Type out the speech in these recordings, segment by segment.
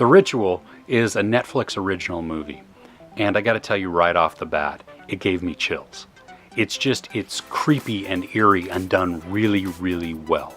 The Ritual is a Netflix original movie, and I gotta tell you right off the bat, it gave me chills. It's creepy and eerie and done really, really well.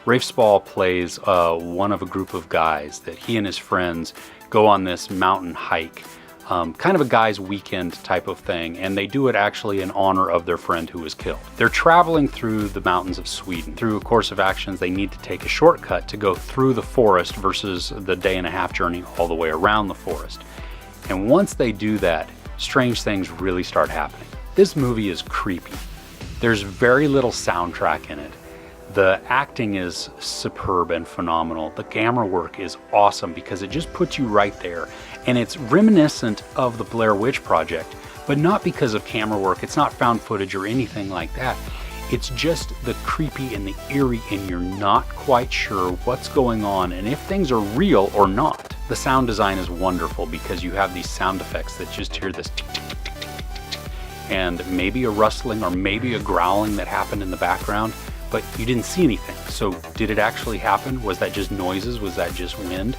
Rafe Spall plays one of a group of guys that he and his friends go on this mountain hike, kind of a guy's weekend type of thing, and they do it actually in honor of their friend who was killed. They're traveling through the mountains of Sweden. Through a course of actions, they need to take a shortcut to go through the forest versus the day-and-a-half journey all the way around the forest. And once they do that, strange things really start happening. This movie is creepy. There's very little soundtrack in it. The acting is superb and phenomenal. The camera work is awesome because it just puts you right there. And it's reminiscent of the Blair Witch Project, but not because of camera work. It's not found footage or anything like that. It's just the creepy and the eerie, and you're not quite sure what's going on and if things are real or not. The sound design is wonderful because you have these sound effects that just hear this tick, tick, tick, tick, tick, tick, and maybe a rustling or maybe a growling that happened in the background, but you didn't see anything. So did it actually happen? Was that just noises? Was that just wind?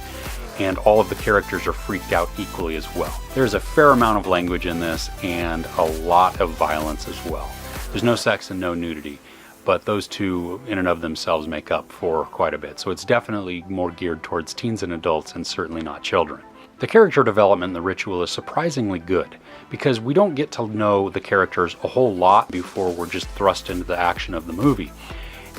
And all of the characters are freaked out equally as well. There's a fair amount of language in this and a lot of violence as well. There's no sex and no nudity, but those two in and of themselves make up for quite a bit. So it's definitely more geared towards teens and adults and certainly not children. The character development in The Ritual is surprisingly good because we don't get to know the characters a whole lot before we're just thrust into the action of the movie.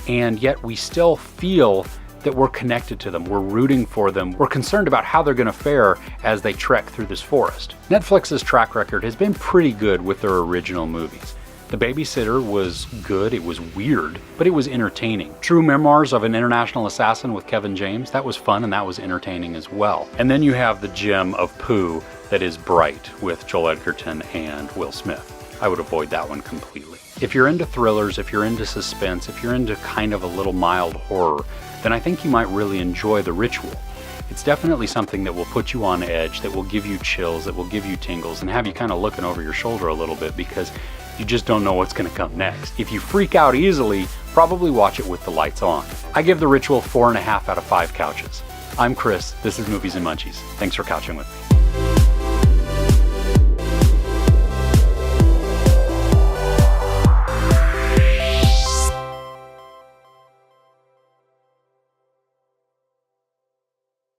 And yet we still feel that we're connected to them, we're rooting for them, we're concerned about how they're gonna fare as they trek through this forest. Netflix's track record has been pretty good with their original movies. The Babysitter was good, it was weird, but it was entertaining. True Memoirs of an International Assassin with Kevin James, that was fun and that was entertaining as well. And then you have the gem of Pooh that is Bright with Joel Edgerton and Will Smith. I would avoid that one completely. If you're into thrillers, if you're into suspense, if you're into kind of a little mild horror, then I think you might really enjoy The Ritual. It's definitely something that will put you on edge, that will give you chills, that will give you tingles, and have you kind of looking over your shoulder a little bit because you just don't know what's going to come next. If you freak out easily, probably watch it with the lights on. I give The Ritual 4.5 out of 5 couches. I'm Chris, this is Movies and Munchies. Thanks for couching with me.